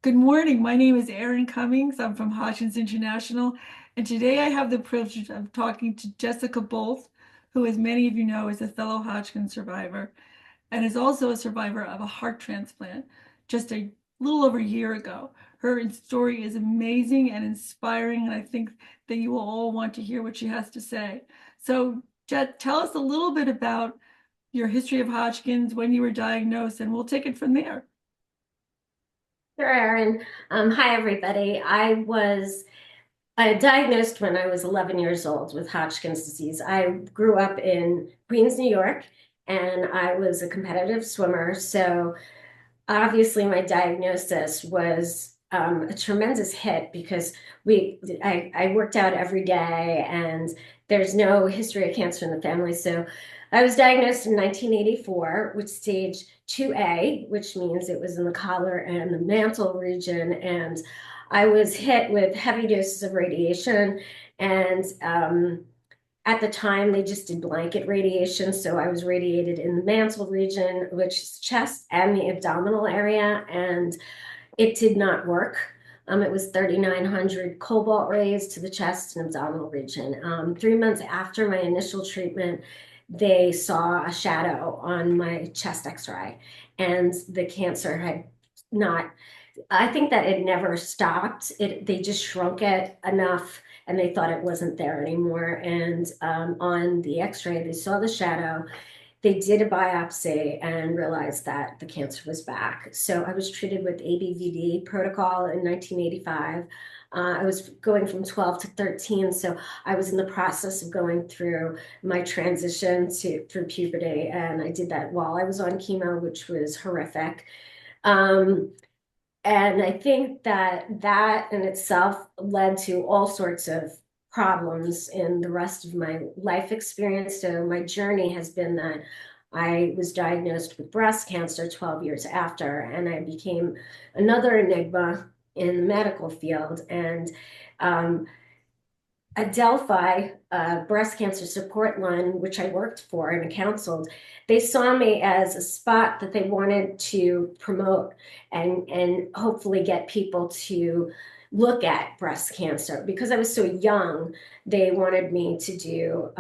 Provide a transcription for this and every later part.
Good morning. My name is Erin Cummings. I'm from Hodgkins International, and today I have the privilege of talking to Jessica Bolt, who, as many of you know, is a fellow Hodgkin survivor and is also a survivor of a heart transplant just a little over a year ago. Her story is amazing and inspiring, and I think that you will all want to hear what she has to say. So, Jet, tell us a little bit about your history of Hodgkin's, when you were diagnosed, and we'll take it from there. Sure, Erin. Hi, everybody. I was diagnosed when I was 11 years old with Hodgkin's disease. I grew up in Queens, New York, and I was a competitive swimmer. So obviously, my diagnosis was a tremendous hit because I worked out every day, and there's no history of cancer in the family. So I was diagnosed in 1984 with stage 2A, which means it was in the collar and the mantle region. And I was hit with heavy doses of radiation. And at the time, they just did blanket radiation. So I was radiated in the mantle region, which is chest and the abdominal area. And it did not work. It was 3,900 cobalt rays to the chest and abdominal region. 3 months after my initial treatment, they saw a shadow on my chest x-ray, and the cancer had not, I think that it never stopped. They just shrunk it enough and they thought it wasn't there anymore. And on the x-ray, they saw the shadow. They did a biopsy and realized that the cancer was back. So I was treated with ABVD protocol in 1985. I was going from 12 to 13, so I was in the process of going through my transition through puberty, and I did that while I was on chemo, which was horrific. Um, and I think that that in itself led to all sorts of problems in the rest of my life experience. So my journey has been that I was diagnosed with breast cancer 12 years after, and I became another enigma in the medical field. And um, Adelphi, breast cancer support line, which I worked for and counseled, they saw me as a spot that they wanted to promote and hopefully get people to look at breast cancer. Because I was so young, they wanted me to do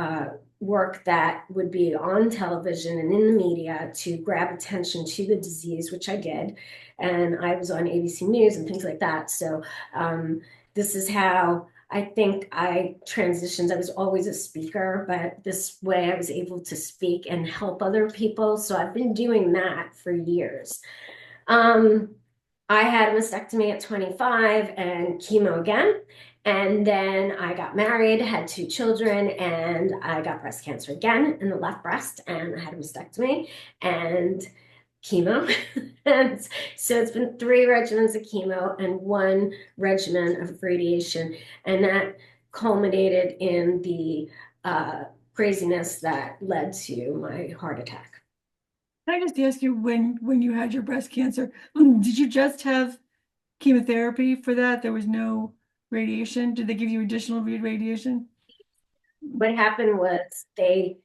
work that would be on television and in the media to grab attention to the disease, which I did. And I was on ABC News and things like that. So this is how I think I transitioned. I was always a speaker, but this way I was able to speak and help other people. So I've been doing that for years. Um, I had a mastectomy at 25 and chemo again. And then I got married, had two children, and I got breast cancer again in the left breast. And I had a mastectomy and chemo. And so it's been three regimens of chemo and one regimen of radiation. And that culminated in the craziness that led to my heart attack. Can I just ask you, when you had your breast cancer, did you just have chemotherapy for that? There was no radiation? Did they give you additional radiation? What happened was they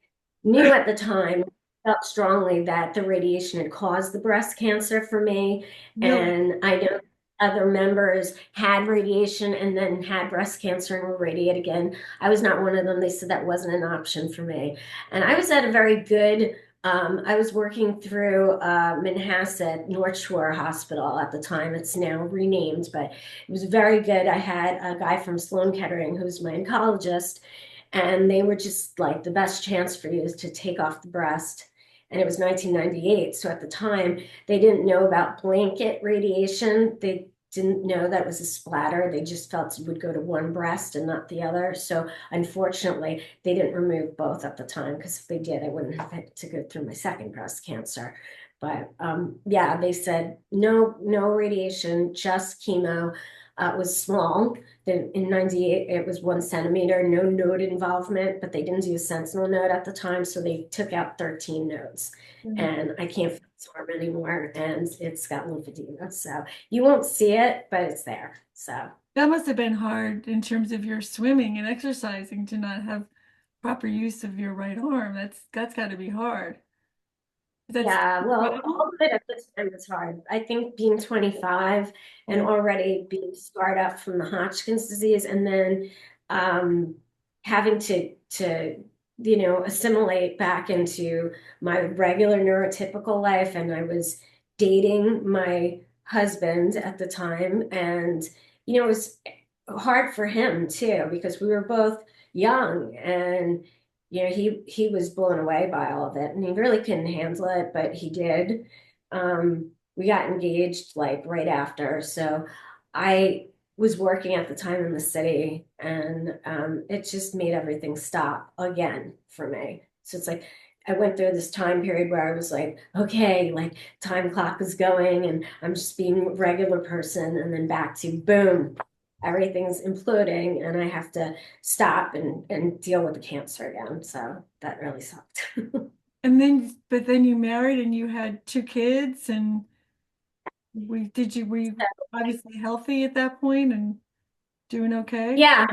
knew at the time, felt strongly that the radiation had caused the breast cancer for me. Really? And I know other members had radiation and then had breast cancer and were radiated again. I was not one of them. They said that wasn't an option for me. And I was at a very good, I was working through Manhasset North Shore Hospital at the time. It's now renamed, but it was very good. I had a guy from Sloan Kettering who's my oncologist, and they were just like, the best chance for you is to take off the breast. And it was 1998. So at the time, they didn't know about blanket radiation. They didn't know that was a splatter. They just felt it would go to one breast and not the other. So unfortunately, they didn't remove both at the time, because if they did, I wouldn't have had to go through my second breast cancer. But yeah, they said no radiation, just chemo. It was small. Then in 98, it was 1 centimeter, no node involvement, but they didn't do a sentinel node at the time. So they took out 13 nodes, Mm. and I can't feel swarm anymore. And it's got lymphedema. So you won't see it, but it's there. So That must have been hard in terms of your swimming and exercising to not have proper use of your right arm. That's got to be hard. That's Yeah, well, incredible. all of it at this time was hard. I think being 25 and Yeah. already being scarred up from the Hodgkin's disease, and then um, having to assimilate back into my regular neurotypical life. And I was dating my husband at the time, and it was hard for him too because we were both young, and he was blown away by all of it, and he really couldn't handle it, but he did. We got engaged like right after. So I was working at the time in the city, and it just made everything stop again for me. So it's like I went through this time period where I was like, okay, like time clock is going, and I'm just being a regular person, and then back to boom, everything's imploding, and I have to stop and deal with the cancer again. So that really sucked. And then, but then you married and you had two kids, and were you obviously healthy at that point and doing okay? Yeah,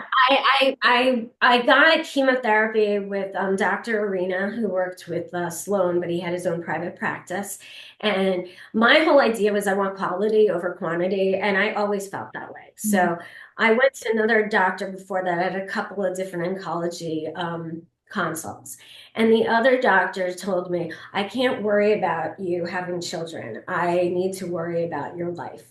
I got a chemotherapy with Dr. Arena, who worked with Sloan, but he had his own private practice. And my whole idea was I want quality over quantity, and I always felt that way. Mhm. So I went to another doctor before that. I had a couple of different oncology consults. And the other doctor told me, I can't worry about you having children. I need to worry about your life.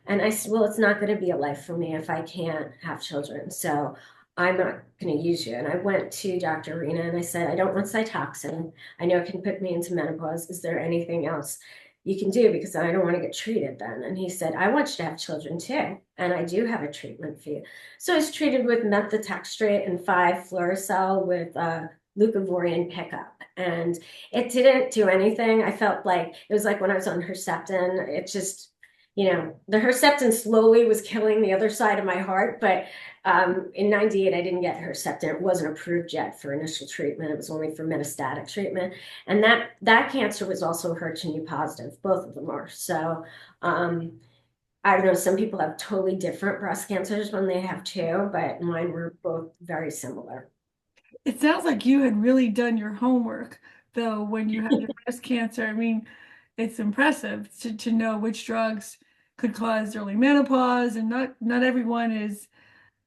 And I said, well, it's not going to be a life for me if I can't have children. So I'm not going to use you. And I went to Dr. Arena and I said, I don't want Cytoxin. I know it can put me into menopause. Is there anything else you can do? Because I don't want to get treated then. And he said, I want you to have children too. And I do have a treatment for you. So I was treated with methotrexate and 5-fluorouracil with leucovorin pickup. And it didn't do anything. I felt like it was like when I was on Herceptin, it just the Herceptin slowly was killing the other side of my heart. But in 98, I didn't get Herceptin. It wasn't approved yet for initial treatment. It was only for metastatic treatment. And that cancer was also HER2 positive. Both of them are. So I don't know, some people have totally different breast cancers when they have two, but mine were both very similar. It sounds like you had really done your homework, though, when you had your breast cancer. I mean, it's impressive to know which drugs could cause early menopause, and not everyone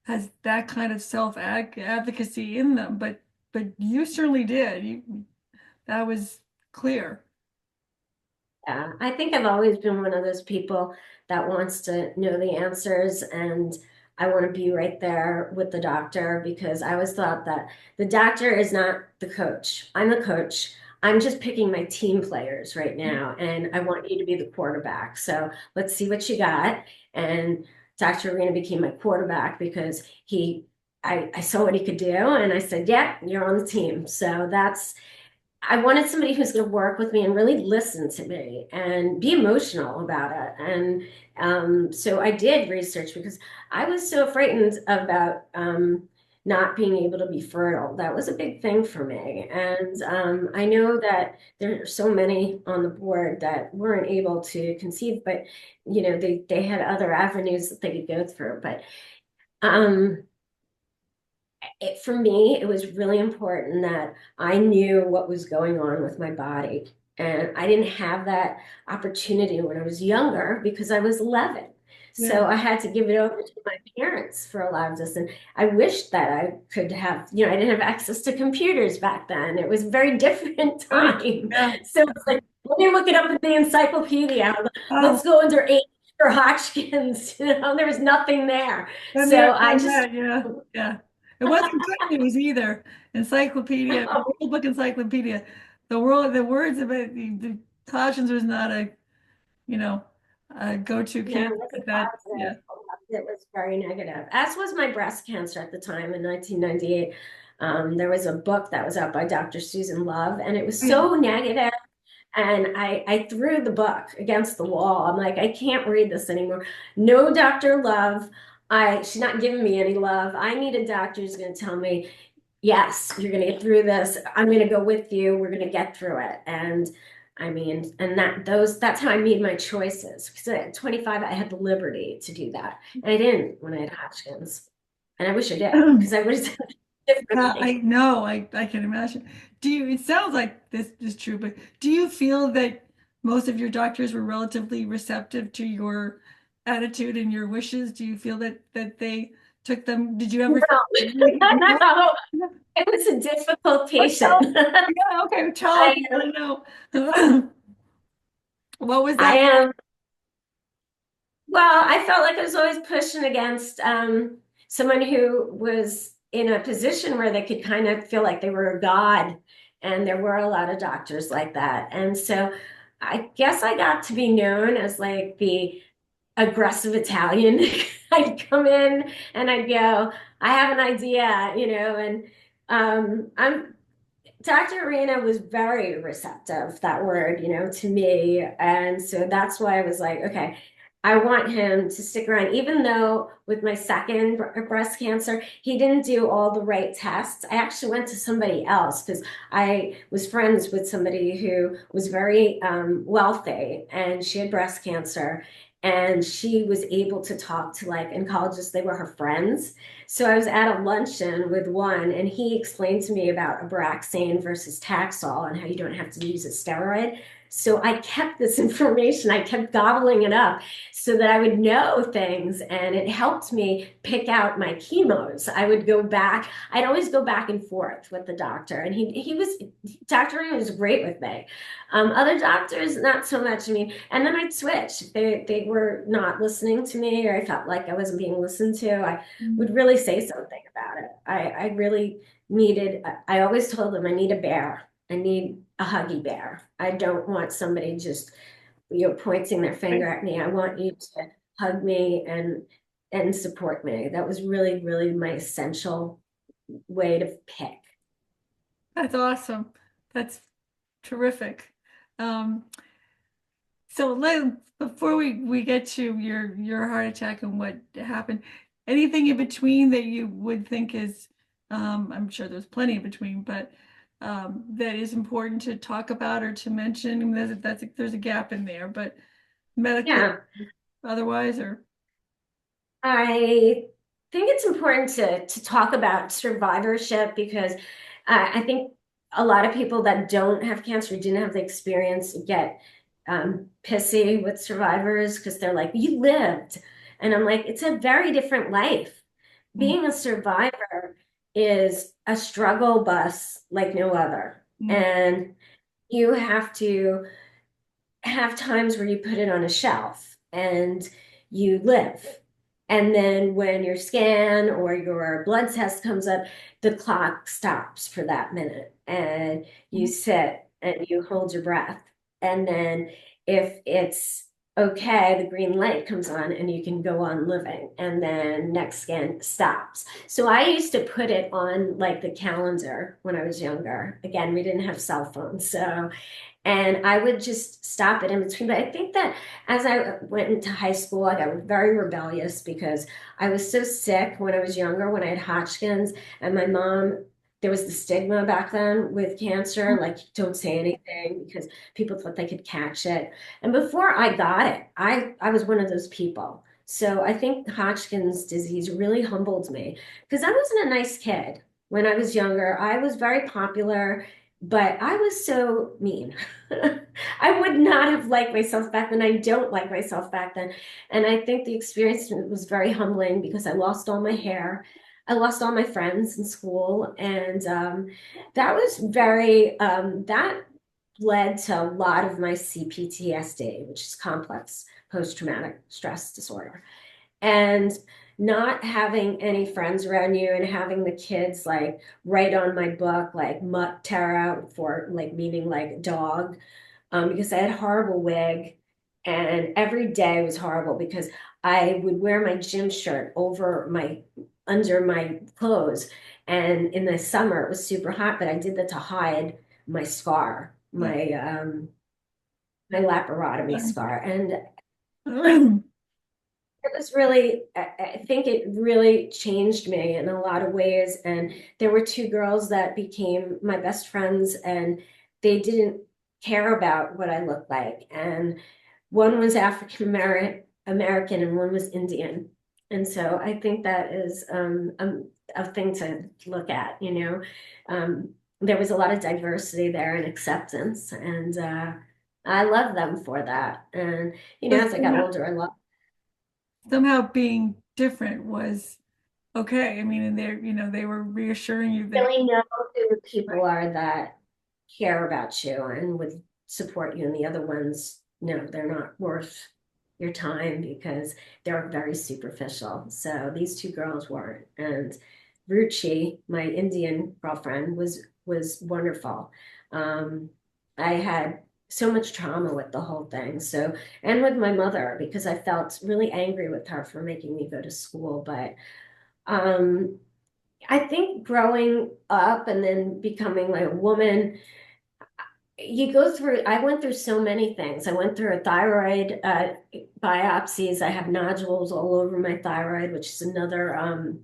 has that kind of self advocacy in them, but you certainly did. That was clear. Yeah, I think I've always been one of those people that wants to know the answers, and I want to be right there with the doctor because I always thought that the doctor is not the coach. I'm the coach. I'm just picking my team players right now, and I want you to be the quarterback. So let's see what you got. And Dr. Arena became my quarterback because I saw what he could do, and I said, "Yeah, you're on the team." So I wanted somebody who's going to work with me and really listen to me and be emotional about it. And so I did research because I was so frightened about not being able to be fertile. That was a big thing for me. And I know that there are so many on the board that weren't able to conceive, but they had other avenues that they could go through. But um, for me, it was really important that I knew what was going on with my body. And I didn't have that opportunity when I was younger because I was 11. So Yeah. I had to give it over to my parents for a lot of this. And I wished that I could have, I didn't have access to computers back then. It was a very different Right. time. Yeah. So it's like, let me look it up in the encyclopedia. Oh, Let's go under age for Hodgkin's. There was nothing there. been there, So I done just that. Yeah. Yeah. It wasn't good news either. Encyclopedia, World Book Encyclopedia. The words of it, the cautions was not you know, a go-to No, cancer, it wasn't but that, yeah. positive. It was very negative, as was my breast cancer at the time in 1998. There was a book that was out by Dr. Susan Love, and it was Yeah. so negative. And I threw the book against the wall. I'm like, I can't read this anymore. No Dr. Love. She's not giving me any love. I need a doctor who's going to tell me, yes, you're going to get through this. I'm going to go with you. We're going to get through it. And I mean, and that's how I made my choices. Because at 25, I had the liberty to do that. And I didn't when I had Hodgkin's. And I wish I did, because I would have differently. I know, I can imagine. It sounds like this is true, but do you feel that most of your doctors were relatively receptive to your attitude and your wishes? Do you feel that they took them? Did you ever No, feel like, no? no, it was a difficult Oh, patient. tell, yeah, okay, tell us. I I want to know. What was I that? am well, I felt like I was always pushing against someone who was in a position where they could kind of feel like they were a god, and there were a lot of doctors like that. And so I guess I got to be known as like the aggressive Italian. I'd come in and I'd go, I have an idea, and I'm Dr. Arena was very receptive, that word, to me. And so that's why I was like, okay, I want him to stick around. Even though with my second breast cancer, he didn't do all the right tests. I actually went to somebody else because I was friends with somebody who was very wealthy, and she had breast cancer. And she was able to talk to like oncologists, they were her friends. So I was at a luncheon with one, and he explained to me about Abraxane versus Taxol and how you don't have to use a steroid. So I kept this information, I kept gobbling it up so that I would know things, and it helped me pick out my chemos. I would go back, I'd always go back and forth with the doctor, and Dr. Ray was great with me. Other doctors, not so much. I mean, and then I'd switch. If they were not listening to me, or I felt like I wasn't being listened to, I would really say something about it. I really I always told them I need a bear. I need a huggy bear. I don't want somebody just, pointing their finger at me. I want you to hug me and support me. That was really, really my essential way to pick. That's awesome. That's terrific. Um, So before we get to your heart attack and what happened, anything in between that you would think is, I'm sure there's plenty in between, but that is important to talk about or to mention. I mean, there's a gap in there, but medically Yeah. otherwise, or I think it's important to talk about survivorship because I think a lot of people that don't have cancer, didn't have the experience, get pissy with survivors because they're like, "You lived," and I'm like, "It's a very different life. mm, Being a survivor is a struggle bus like no other, mm, and you have to have times where you put it on a shelf and you live. And then when your scan or your blood test comes up, the clock stops for that minute and you mm, sit and you hold your breath. And then if it's okay, the green light comes on and you can go on living. And then next scan stops. So I used to put it on like the calendar when I was younger. Again, we didn't have cell phones. So and I would just stop it in between. But I think that as I went into high school, I got very rebellious because I was so sick when I was younger, when I had Hodgkin's, and my mom, there was the stigma back then with cancer, like don't say anything because people thought they could catch it. And before I got it, I was one of those people. So I think Hodgkin's disease really humbled me because I wasn't a nice kid when I was younger. I was very popular, but I was so mean. I would not have liked myself back then. I don't like myself back then. And I think the experience was very humbling because I lost all my hair. I lost all my friends in school. And that was that led to a lot of my CPTSD, which is complex post traumatic stress disorder, and not having any friends around you and having the kids like write on my book like mutt Tara, for like meaning like dog, because I had a horrible wig, and every day was horrible because I would wear my gym shirt over my under my clothes, and in the summer it was super hot, but I did that to hide my scar, yeah. my laparotomy scar. And Mm. it was really, I think it really changed me in a lot of ways. And there were two girls that became my best friends, and they didn't care about what I looked like. And one was African American and one was Indian. And so I think that is a thing to look at, you know. There was a lot of diversity there and acceptance, and I love them for that. And, you know, So as I got older, I love somehow being different was okay. I mean, and they were reassuring you that, really know who the people right. are that care about you and would support you, and the other ones, no, they're not worth your time because they're very superficial. So these two girls weren't, and Ruchi, my Indian girlfriend, was wonderful. Um, I had so much trauma with the whole thing. So, and with my mother, because I felt really angry with her for making me go to school. But um, I think growing up and then becoming like a woman, you go through, I went through so many things. I went through a thyroid biopsies. I have nodules all over my thyroid, which is another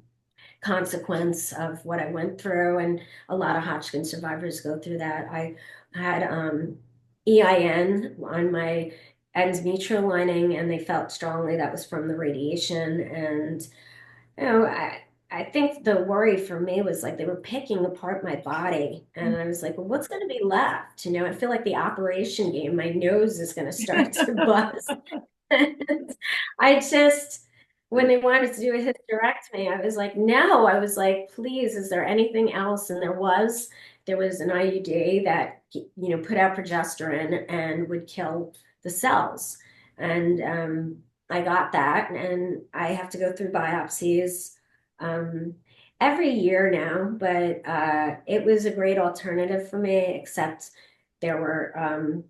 consequence of what I went through. And a lot of Hodgkin survivors go through that. I had EIN on my endometrial lining, and they felt strongly that was from the radiation. And you know, I think the worry for me was like they were picking apart my body. And I was like, well, what's going to be left? You know, I feel like the operation game, my nose is going to start to buzz. And I just, when they wanted to do a hysterectomy, I was like, no. I was like, please, is there anything else? And there was an IUD that, you know, put out progesterone and would kill the cells. And I got that, and I have to go through biopsies um, every year now. But it was a great alternative for me, except there were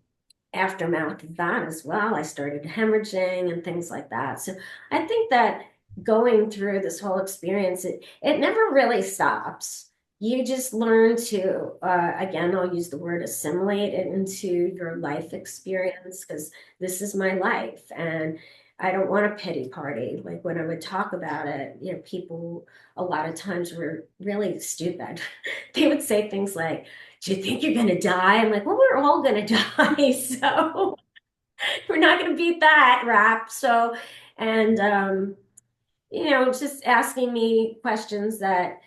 aftermath of that as well. I started hemorrhaging and things like that. So I think that going through this whole experience, it never really stops. You just learn to, again, I'll use the word assimilate it into your life experience because this is my life. And I don't want a pity party. Like when I would talk about it, you know, people a lot of times were really stupid. They would say things like, do you think you're going to die? I'm like, well, we're all going to die. So we're not going to beat that rap. So, and, you know, just asking me questions that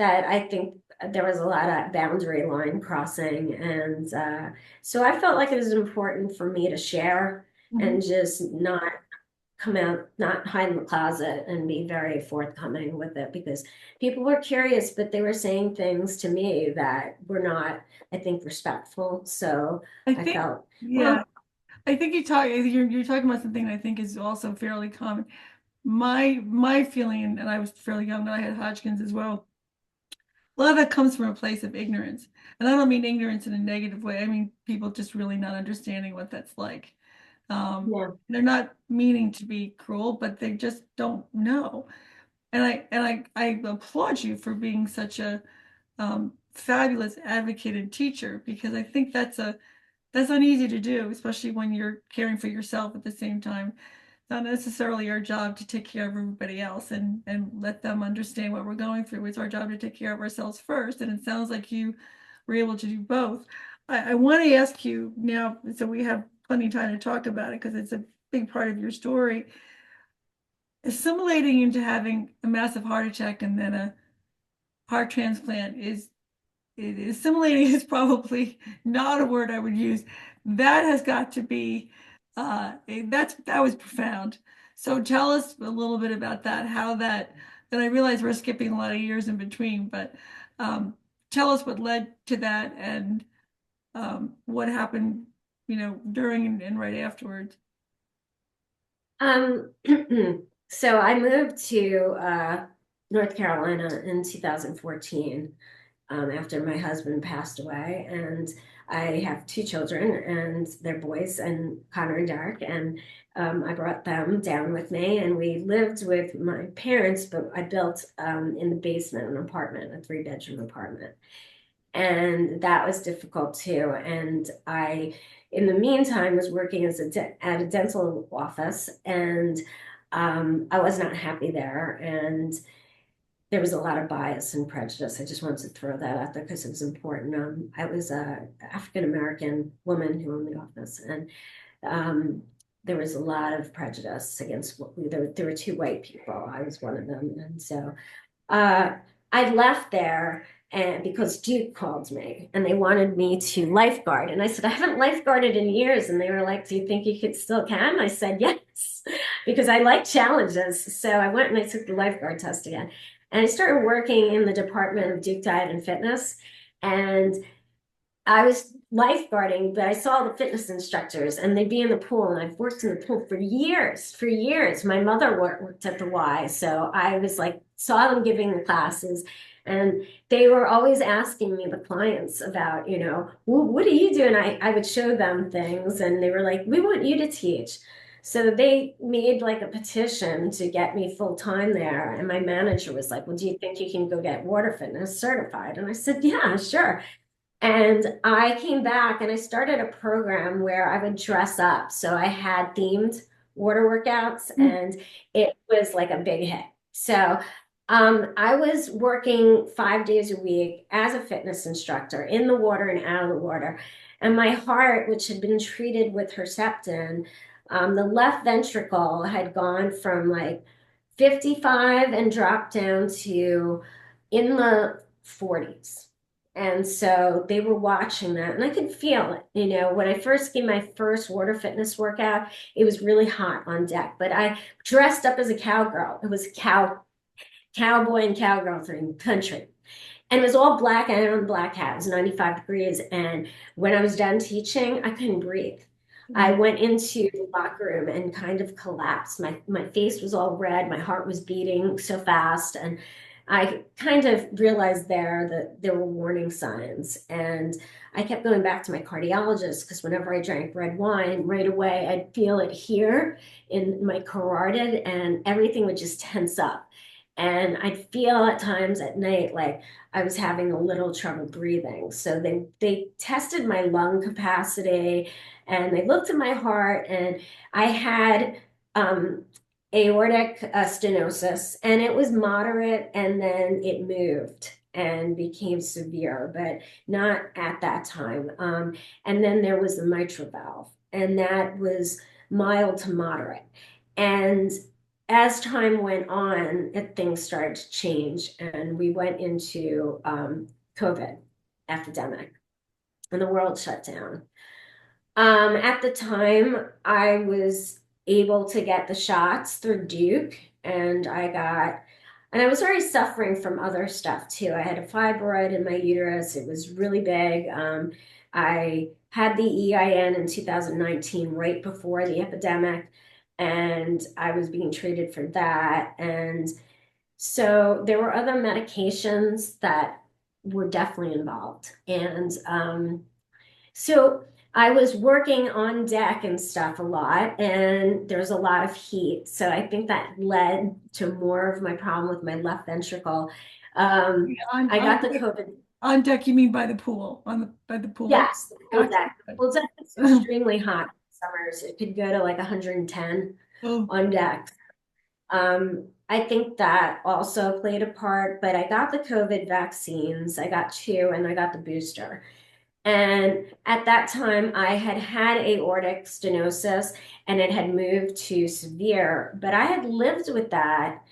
I think there was a lot of boundary line crossing. And so I felt like it was important for me to share Mhm. and just not come out, not hide in the closet and be very forthcoming with it because people were curious, but they were saying things to me that were not, I think, respectful. So I I think, felt, yeah, well, I think you're talking about something that I think is also fairly common. My feeling, and I was fairly young when I had Hodgkin's as well. A lot of that comes from a place of ignorance. And I don't mean ignorance in a negative way. I mean people just really not understanding what that's like. yeah. They're not meaning to be cruel, but they just don't know. And I applaud you for being such a fabulous advocate and teacher because I think that's not easy to do, especially when you're caring for yourself at the same time. Not necessarily our job to take care of everybody else and let them understand what we're going through. It's our job to take care of ourselves first. And it sounds like you were able to do both. I want to ask you now, so we have plenty of time to talk about it because it's a big part of your story. Assimilating into having a massive heart attack and then a heart transplant assimilating is probably not a word I would use. That has got to be that was profound. So tell us a little bit about that, how that I realize we're skipping a lot of years in between, but um, tell us what led to that and what happened, during and right afterwards. Um, so I moved to North Carolina in 2014 after my husband passed away. And I have two children, and they're boys, and Connor and Derek. And I brought them down with me, and we lived with my parents, but I built in the basement an apartment, a three-bedroom apartment. And that was difficult too. And in the meantime, was working at a dental office, and I was not happy there. And there was a lot of bias and prejudice. I just wanted to throw that out there because it was important. I was a African American woman who owned the office, and um, there was a lot of prejudice against there were two white people. I was one of them. And so uh, I left there and because Duke called me and they wanted me to lifeguard. And I said, I haven't lifeguarded in years. And they were like, do you think you could still can? I said, yes, because I like challenges. So I went and I took the lifeguard test again. And I started working in the Department of Duke Diet and Fitness. And I was lifeguarding, but I saw the fitness instructors and they'd be in the pool, and I've worked in the pool for years, for years. My mother worked at the Y, so I was like, saw them giving the classes, and they were always asking me, the clients, about, well, what do you do? And I would show them things, and they were like, we want you to teach. So they made like a petition to get me full time there. And my manager was like, well, do you think you can go get water fitness certified? And I said, yeah, sure. And I came back and I started a program where I would dress up. So I had themed water workouts and it was like a big hit. So I was working 5 days a week as a fitness instructor in the water and out of the water. And my heart, which had been treated with Herceptin, the left ventricle had gone from like 55 and dropped down to in the 40s. And so they were watching that, and I could feel it. When I first gave my first water fitness workout, it was really hot on deck, but I dressed up as a cowgirl. It was cowboy and cowgirl thing, country. And it was all black, and I had on a black hat. It was 95 degrees. And when I was done teaching, I couldn't breathe. I went into the locker room and kind of collapsed. My face was all red. My heart was beating so fast. And I kind of realized there that there were warning signs. And I kept going back to my cardiologist because whenever I drank red wine, right away, I'd feel it here in my carotid and everything would just tense up. And I'd feel at times at night like I was having a little trouble breathing. So they tested my lung capacity and they looked at my heart, and I had aortic stenosis, and it was moderate, and then it moved and became severe, but not at that time. And then there was the mitral valve, and that was mild to moderate. And as time went on, things started to change, and we went into COVID epidemic, and the world shut down. At the time, I was able to get the shots through Duke, and I was already suffering from other stuff too. I had a fibroid in my uterus. It was really big. I had the EIN in 2019, right before the epidemic, and I was being treated for that. And so there were other medications that were definitely involved. And so I was working on deck and stuff a lot, and there was a lot of heat. So I think that led to more of my problem with my left ventricle. Um, Yeah, On, I on got the deck, COVID. on deck, you mean by the pool, by the pool. Okay, Yes, the full gotcha. deck. The full deck is extremely hot in summers. It could go to like 110 Oh, on deck. I think that also played a part, but I got the COVID vaccines. I got two, and I got the booster. And at that time, I had had aortic stenosis and it had moved to severe, but I had lived with that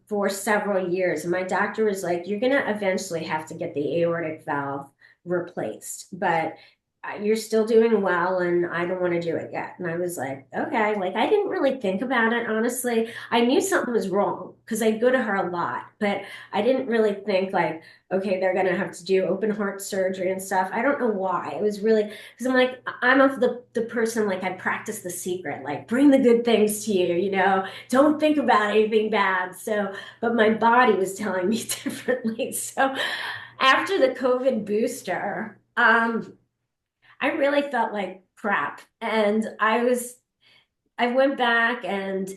for several years. And my doctor was like, you're going to eventually have to get the aortic valve replaced, but you're still doing well and I don't want to do it yet. And I was like, okay, like I didn't really think about it, honestly. I knew something was wrong because I go to her a lot, but I didn't really think like, okay, they're going to have to do open heart surgery and stuff. I don't know why. It was really because I'm like, I'm of the person like I practice the secret, like bring the good things to you, don't think about anything bad. So, but my body was telling me differently. So after the COVID booster, I really felt like crap. And I went back and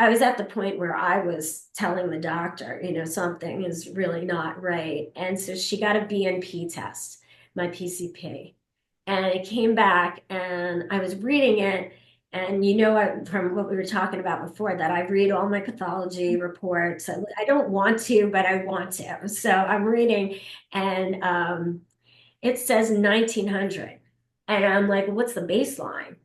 I was at the point where I was telling the doctor, something is really not right. And so she got a BNP test, my PCP. And it came back and I was reading it. And from what we were talking about before, that I read all my pathology reports. I don't want to, but I want to. So I'm reading, and it says 1900. And I'm like, what's the baseline?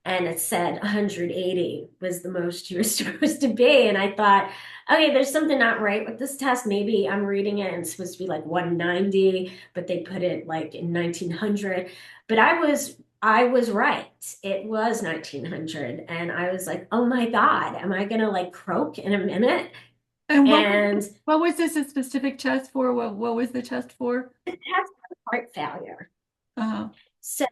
and it said 180 was the most you were supposed to be. And I thought, okay, there's something not right with this test. Maybe I'm reading it and it's supposed to be like 190, but they put it like in 1900. But I was right. It was 1900. And I was like, oh my God, am I gonna like croak in a minute? And And what was this a specific test for? What was the test for? the test was heart failure. Uh, So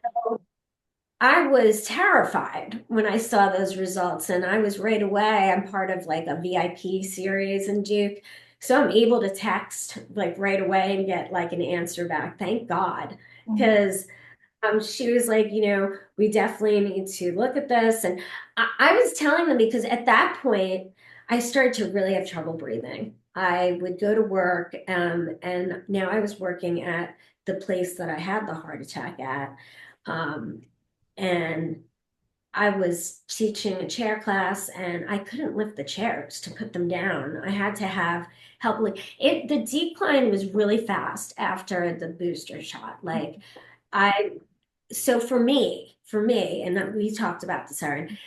I was terrified when I saw those results, and I was right away. I'm part of like a VIP series in Duke. So I'm able to text like right away and get like an answer back. Thank God. mhm, Because she was like, we definitely need to look at this. And I was telling them because at that point, I started to really have trouble breathing. I would go to work, and now I was working at the place that I had the heart attack at. Um, and I was teaching a chair class and I couldn't lift the chairs to put them down. I had to have help. Like the decline was really fast after the booster shot. Like I, so for me, and we talked about this, Erin,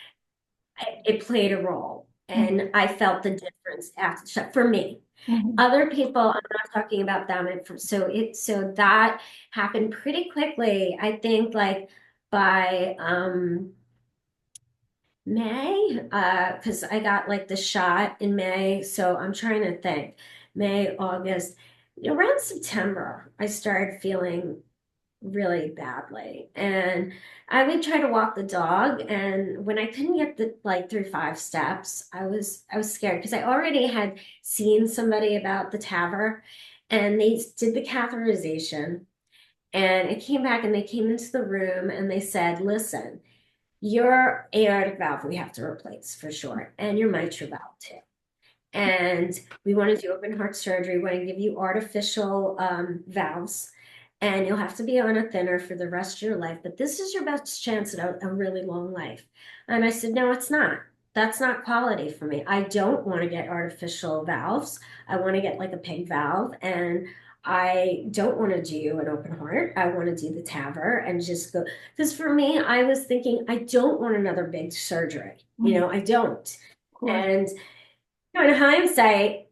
it played a role. mhm, And I felt the difference after the shot for me. mhm. Other people, I'm not talking about them. So that happened pretty quickly. I think like by May, because I got like the shot in May. So I'm trying to think. May, August, around September, I started feeling really badly. And I would try to walk the dog. And when I couldn't get the like through 5 steps, I was scared because I already had seen somebody about the TAVR and they did the catheterization. And it came back and they came into the room and they said, listen, your aortic valve we have to replace for sure, and your mitral valve too. And we want to do open heart surgery. We want to give you artificial valves, and you'll have to be on a thinner for the rest of your life. But this is your best chance at a really long life. And I said, no, it's not. That's not quality for me. I don't want to get artificial valves. I want to get like a pig valve. And I don't want to do an open heart. I want to do the TAVR and just go. Because for me, I was thinking, I don't want another big surgery. Mhm. I don't. Of course. And in hindsight,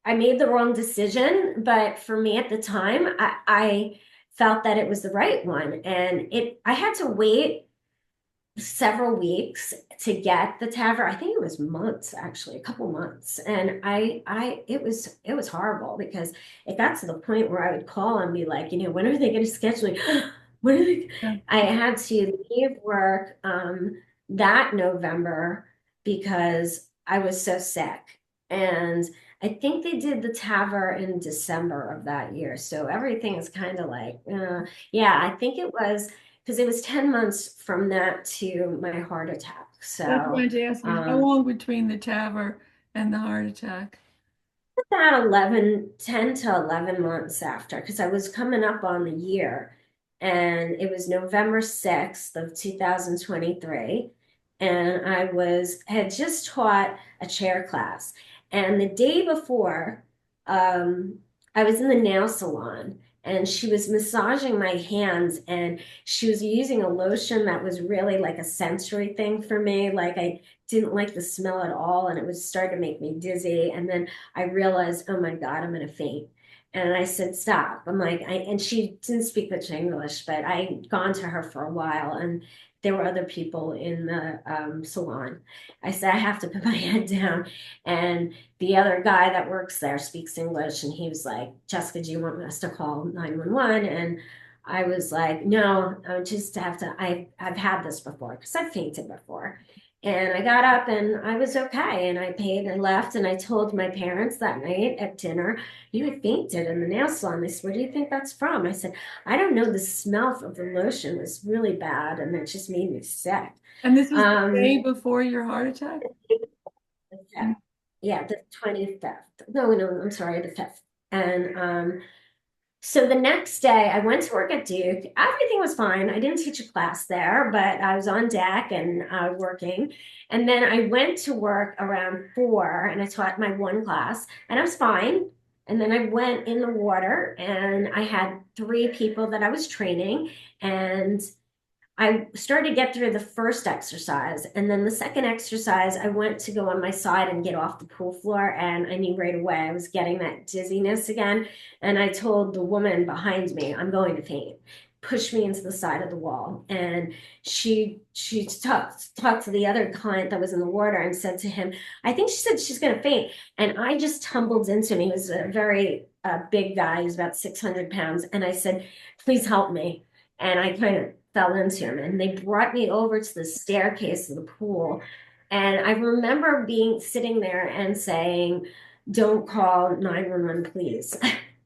I made the wrong decision, but for me at the time, I felt that it was the right one. And I had to wait several weeks to get the TAVR. I think it was months, actually, a couple months. And it was horrible because it got to the point where I would call and be like, when are they going to schedule me? When are they? Yeah. I had to leave work that November because I was so sick. And I think they did the TAVR in December of that year. So everything is kind of like, yeah, I think it was because it was 10 months from that to my heart attack. That's what I So, wanted to ask you. How um, long between the TAVR and the heart attack? about 11, 10 to 11 months after, because I was coming up on the year, and it was November 6th of 2023. And had just taught a chair class. And the day before, um, I was in the nail salon and she was massaging my hands and she was using a lotion that was really like a sensory thing for me. Like I didn't like the smell at all and it was starting to make me dizzy. And then I realized, oh my God, I'm gonna faint. And I said, stop. I'm like, and she didn't speak much English, but I'd gone to her for a while and there were other people in the salon. I said, I have to put my head down. And the other guy that works there speaks English. And he was like, Jessica, do you want us to call 911? And I was like, no, I just have to, I've had this before because I've fainted before. And I got up and I was okay. And I paid and left. And I told my parents that night at dinner, I fainted in the nail salon. They said, where do you think that's from? I said, I don't know. The smell of the lotion was really bad. And it just made me sick. And this was the day Um, before your heart attack? the 5th. Yeah, the 25th. No, no, I'm sorry, the 5th. And so the next day, I went to work at Duke. Everything was fine. I didn't teach a class there, but I was on deck and working. And then I went to work around 4 and I taught my one class and I was fine. And then I went in the water and I had 3 people that I was training. And I started to get through the first exercise. And then the second exercise, I went to go on my side and get off the pool floor. And I knew right away I was getting that dizziness again. And I told the woman behind me, I'm going to faint. Pushed me into the side of the wall. And she talked to the other client that was in the water and said to him, I think she said she's going to faint. And I just tumbled into him. He was a very big guy. He was about 600 pounds. And I said, please help me. And I kind of fell into him, and they brought me over to the staircase of the pool. And I remember being sitting there and saying, don't call 911, please.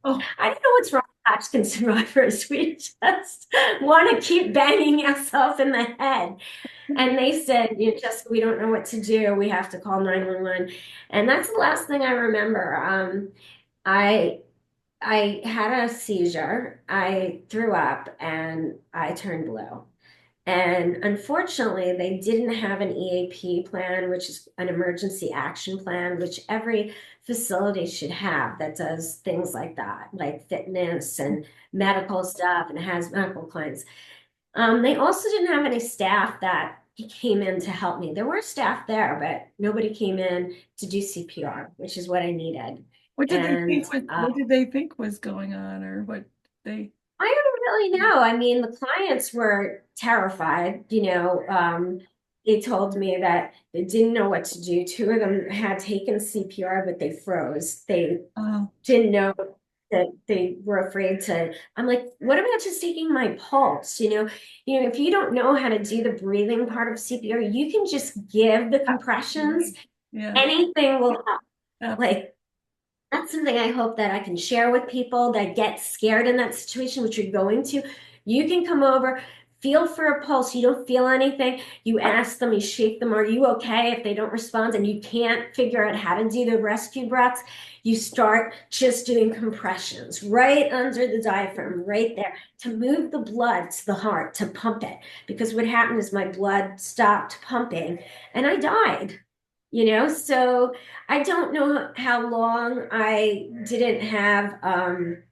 Oh, I don't know what's wrong with Hodgkin survivors. We just want to keep banging ourselves in the head. And they said, you know, Jessica, we don't know what to do. We have to call 911. And that's the last thing I remember. I I had a seizure. I threw up and I turned blue. And unfortunately, they didn't have an EAP plan, which is an emergency action plan, which every facility should have that does things like that, like fitness and medical stuff and has medical clients. They also didn't have any staff that came in to help me. There were staff there, but nobody came in to do CPR, which is what I needed. And what did they think was going on, or what they? I don't really know. I mean, the clients were terrified. They told me that they didn't know what to do. Two of them had taken CPR, but they froze. They Oh, didn't know that they were afraid to. I'm like, what about just taking my pulse? If you don't know how to do the breathing part of CPR, you can just give the compressions. absolutely. Yeah, Anything will help. absolutely. Like that's something I hope that I can share with people that get scared in that situation, which you're going to. You can come over, feel for a pulse. You don't feel anything. You ask them, you shake them, are you okay? If they don't respond and you can't figure out how to do the rescue breaths, you start just doing compressions right under the diaphragm, right there, to move the blood to the heart, to pump it. Because what happened is my blood stopped pumping and I died. So I don't know how long I didn't have um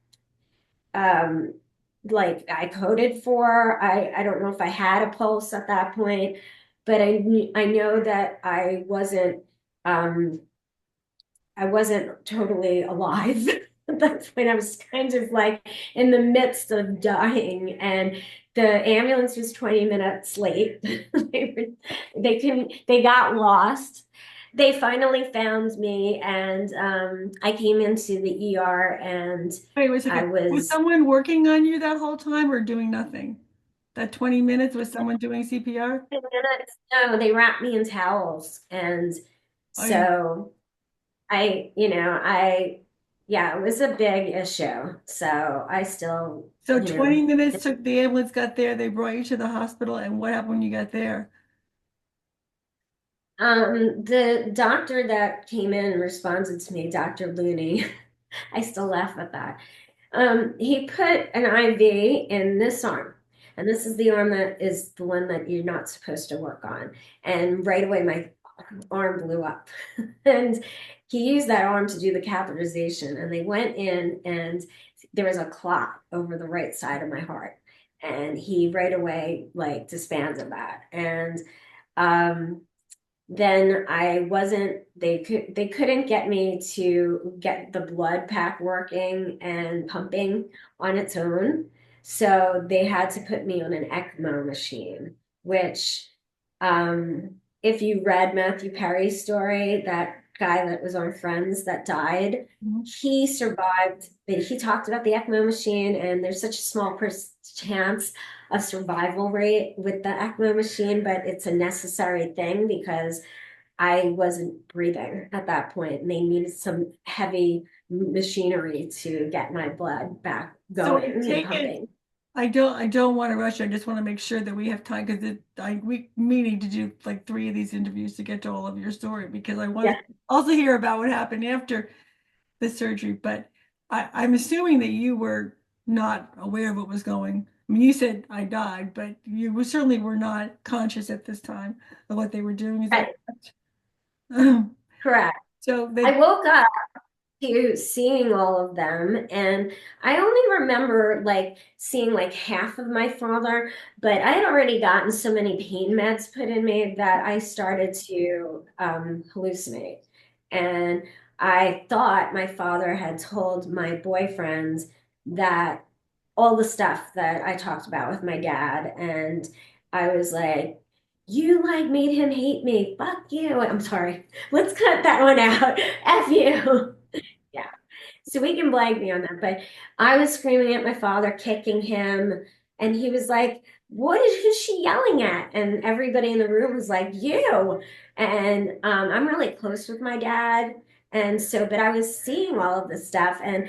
like I coded for. I don't know if I had a pulse at that point, but I know that I wasn't totally alive. At that point, I was kind of like in the midst of dying, and the ambulance was 20 minutes late. They got lost. They finally found me, and I came into the ER, and Wait a I second. Was was someone working on you that whole time or doing nothing? That 20 minutes was someone doing CPR? 10 minutes. No, they wrapped me in towels, and Oh, yeah. so yeah, it was a big issue. So I still, So 20 minutes took the ambulance got there, they brought you to the hospital, and what happened when you got there? the doctor that came in and responded to me, Dr. Looney, I still laugh at that. He put an IV in this arm, and this is the arm that is the one that you're not supposed to work on. And right away, my arm blew up. And he used that arm to do the catheterization. And they went in, and there was a clot over the right side of my heart. And he right away, like, disbanded that. And um, then I wasn't they couldn't get me to get the blood pack working and pumping on its own. So they had to put me on an ECMO machine, which if you read Matthew Perry's story, that guy that was on Friends that died, Mhm. he survived, but he talked about the ECMO machine, and there's such a small chance of survival rate with the ECMO machine, but it's a necessary thing because I wasn't breathing at that point, and they needed some heavy machinery to get my blood back So I going and take it, pumping. I don't want to rush you. I just want to make sure that we have time because we meaning to do like three of these interviews to get to all of your story because I want Yeah. to also hear about what happened after the surgery. But I'm assuming that you were not aware of what was going. I mean, you said I died, but certainly were not conscious at this time of what they were doing. Is that Right. correct? Correct. So I that woke up. to seeing all of them. And I only remember like seeing like half of my father, but I had already gotten so many pain meds put in me that I started to hallucinate. And I thought my father had told my boyfriends that all the stuff that I talked about with my dad. And I was like, you like made him hate me. Fuck you. I'm sorry. Let's cut that one out. F you. Yeah. So we can blame me on that. But I was screaming at my father, kicking him, and he was like, who's she yelling at? And everybody in the room was like, you. And I'm really close with my dad. And so, but I was seeing all of this stuff, and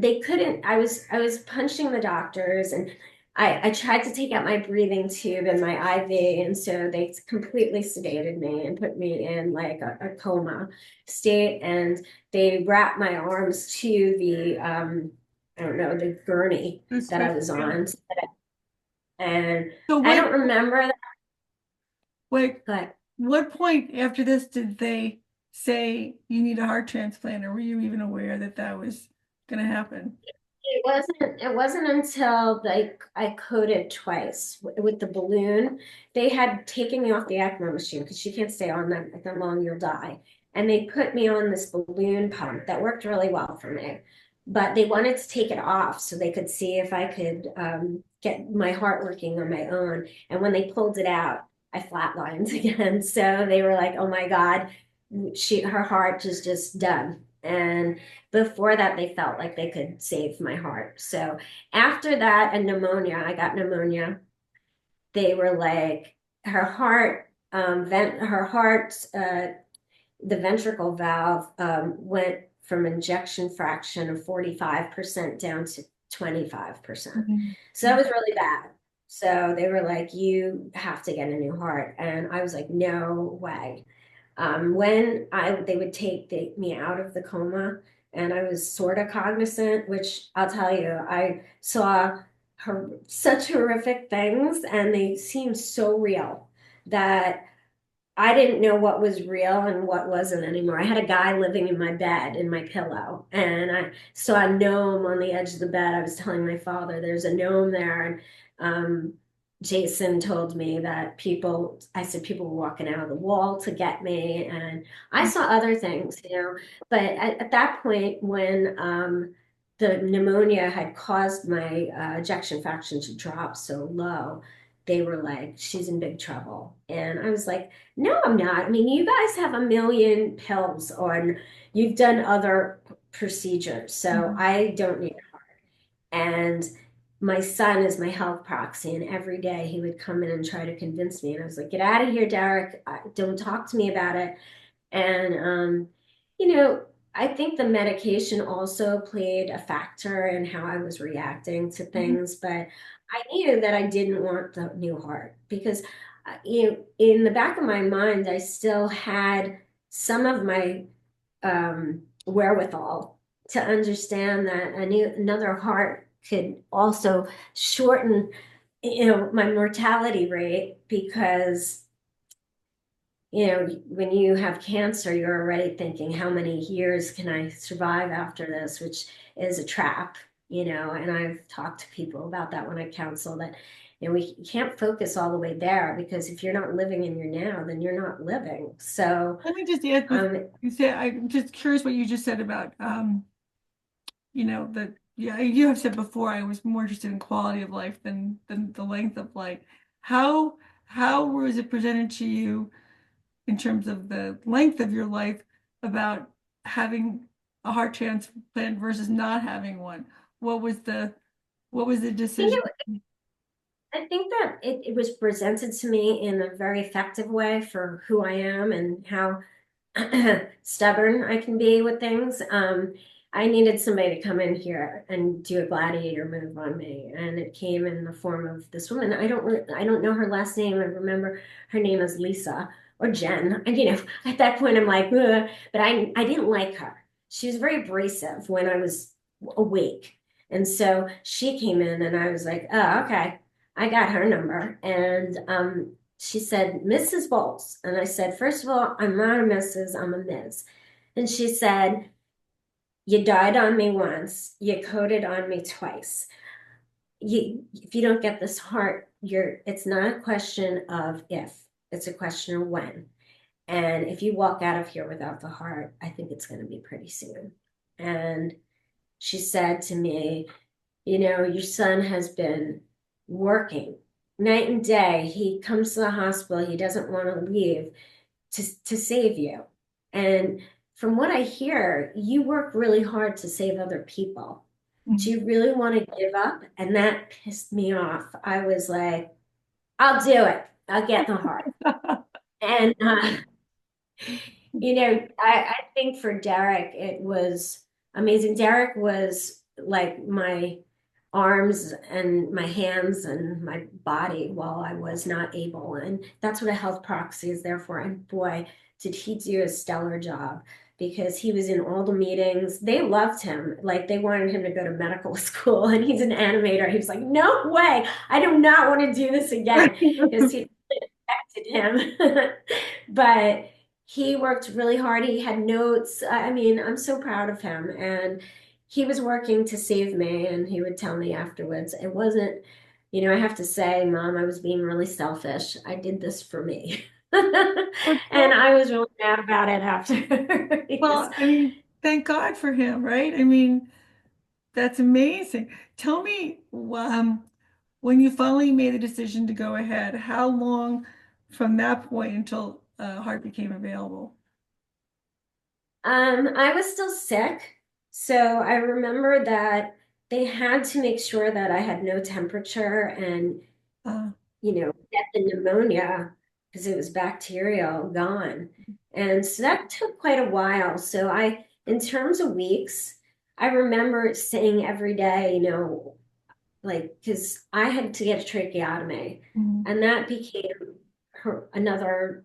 they couldn't. I was punching the doctors, and I tried to take out my breathing tube and my IV, and so they completely sedated me and put me in like a coma state. And they wrapped my arms to the I don't know, the gurney that I was Yeah. on. And So I what, don't remember that, like, but what point after this did they say you need a heart transplant, or were you even aware that that was going to happen? it wasn't until like I coded twice with the balloon. They had taken me off the ECMO machine because you can't stay on that long, you'll die. And they put me on this balloon pump that worked really well for me. But they wanted to take it off so they could see if I could get my heart working on my own. And when they pulled it out, I flatlined again. So they were like, "Oh my God, her heart is just done." And before that, they felt like they could save my heart. So after that and pneumonia, I got pneumonia. They were like, her heart, her heart, the ventricle valve went from ejection fraction of 45% down to 25%. Mhm. So that was really bad. So they were like, you have to get a new heart. And I was like, no way. When they would take me out of the coma and I was sort of cognizant, which I'll tell you, I saw such horrific things and they seemed so real that I didn't know what was real and what wasn't anymore. I had a guy living in my bed in my pillow, and I saw a gnome on the edge of the bed. I was telling my father, "There's a gnome there," and Jason told me that I said people were walking out of the wall to get me, and I saw other things, you know. But at that point, when the pneumonia had caused my ejection fraction to drop so low, they were like, "She's in big trouble," and I was like, no, I'm not. I mean, you guys have a million pills on, you've done other procedures, so Mhm. I don't need it. And my son is my health proxy, and every day he would come in and try to convince me. And I was like, get out of here, Derek. Don't talk to me about it. And, you know, I think the medication also played a factor in how I was reacting to Mhm. things, but I knew that I didn't want the new heart because, in the back of my mind, I still had some of my wherewithal to understand that another heart could also shorten, my mortality rate because when you have cancer, you're already thinking, how many years can I survive after this, which is a trap, and I've talked to people about that when I counsel that, we can't focus all the way there because if you're not living in your now, then you're not living. So, Let me just add with um, you said, I'm just curious what you just said about that, yeah, you have said before I was more interested in quality of life than the length of life. How how was it presented to you in terms of the length of your life about having a heart transplant versus not having one? What was the what was the I think decision? I think that it was presented to me in a very effective way for who I am and how stubborn I can be with things. I needed somebody to come in here and do a gladiator move on me, and it came in the form of this woman. I don't know her last name. I remember her name is Lisa or Jen. And at that point, I'm like, ugh. But I didn't like her. She was very abrasive when I was awake, and so she came in, and I was like, oh, okay. I got her number, and she said, Mrs. Bowles. And I said, first of all, I'm not a Mrs., I'm a Ms. And she said, You died on me once, you coded on me twice. If you don't get this heart, it's not a question of if, it's a question of when. And if you walk out of here without the heart, I think it's going to be pretty soon. And she said to me, your son has been working night and day. He comes to the hospital, he doesn't want to leave to save you. And from what I hear, you work really hard to save other people. Do Mhm. you really want to give up? And that pissed me off. I was like, I'll do it. I'll get the heart. And I think for Derek, it was amazing. Derek was like my arms and my hands and my body while I was not able. And that's what a health proxy is there for. And boy, did he do a stellar job because he was in all the meetings. They loved him. Like they wanted him to go to medical school and he's an animator. He was like, no way. I do not want to do this again because he affected him. But he worked really hard. He had notes. I mean, I'm so proud of him. And he was working to save me. And he would tell me afterwards, it wasn't, I have to say, Mom, I was being really selfish. I did this for me. Well, And I was really mad about it after. Because, I mean, thank God for him, right? I mean, that's amazing. Tell me, when you finally made the decision to go ahead, how long from that point until heart became available? I was still sick. So I remember that they had to make sure that I had no temperature and Uh, get the pneumonia because it was bacterial gone. And so that took quite a while. So in terms of weeks, I remember saying every day, like, because I had to get a tracheotomy, mhm, and that became another,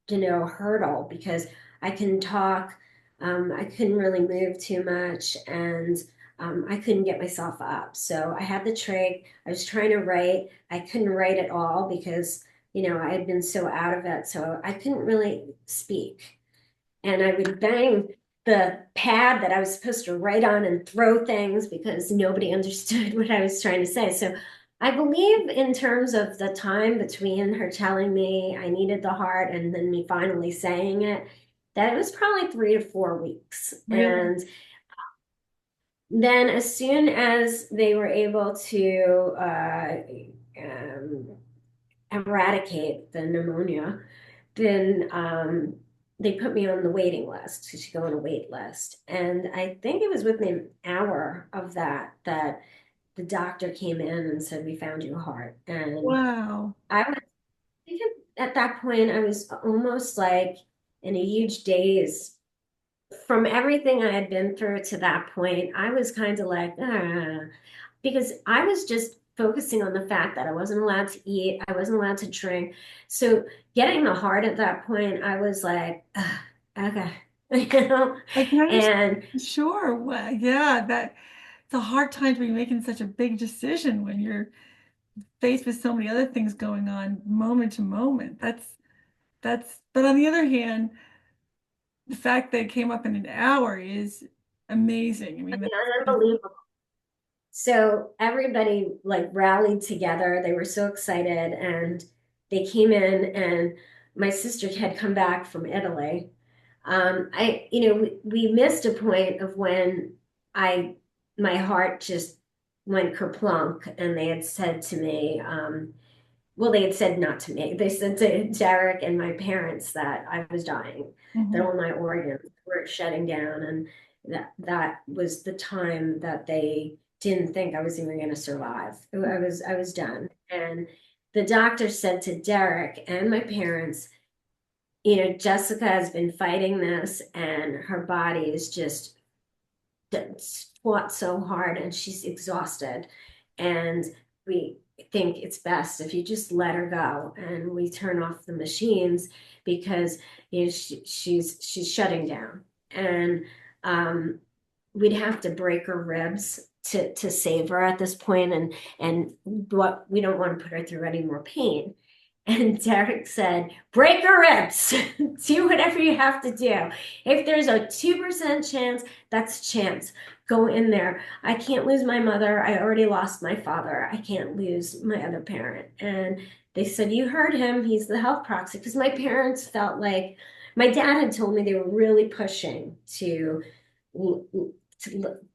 hurdle because I couldn't talk, I couldn't really move too much, and I couldn't get myself up. So I had the trach. I was trying to write. I couldn't write at all because I had been so out of it, so I couldn't really speak and I would bang the pad that I was supposed to write on and throw things because nobody understood what I was trying to say. So I believe in terms of the time between her telling me I needed the heart and then me finally saying it, that it was probably 3 to 4 weeks. really? And then as soon as they were able to um, eradicate the pneumonia, then they put me on the waiting list because you go on a wait list. And I think it was within an hour of that the doctor came in and said, we found your heart. And Wow. I was thinking at that point, I was almost like in a huge daze from everything I had been through to that point. I was kind of like, because I was just focusing on the fact that I wasn't allowed to eat, I wasn't allowed to drink. So getting the heart at that point, I was like, okay, you know, I can understand. and Sure. Well, yeah, it's a hard time to be making such a big decision when you're faced with so many other things going on moment to moment. But on the other hand, the fact that it came up in an hour is amazing. I mean, that's unbelievable. So everybody like rallied together. They were so excited and they came in and my sister had come back from Italy. We missed a point of when I, my heart just went kerplunk and they had said to me, well, they had said not to me. They said to Derek and my parents that I was dying, that mhm. all my organs were shutting down, and that was the time that they didn't think I was even going to survive. I was done. And the doctor said to Derek and my parents, Jessica has been fighting this, and her body is just fought so hard and she's exhausted. And we think it's best if you just let her go and we turn off the machines because she's shutting down. And um, we'd have to break her ribs to save her at this point, and what we don't want to put her through any more pain. And Derek said, break her ribs, do whatever you have to do. If there's a 2% chance, that's chance. Go in there. I can't lose my mother. I already lost my father. I can't lose my other parent. And they said, you heard him. He's the health proxy. Because my parents felt like my dad had told me they were really pushing to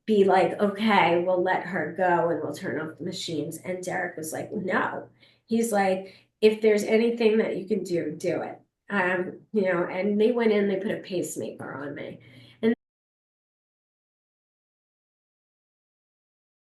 be like, okay, we'll let her go and we'll turn off the machines. And Derek was like, no. He's like, if there's anything that you can do, do it. And they went in, they put a pacemaker on me.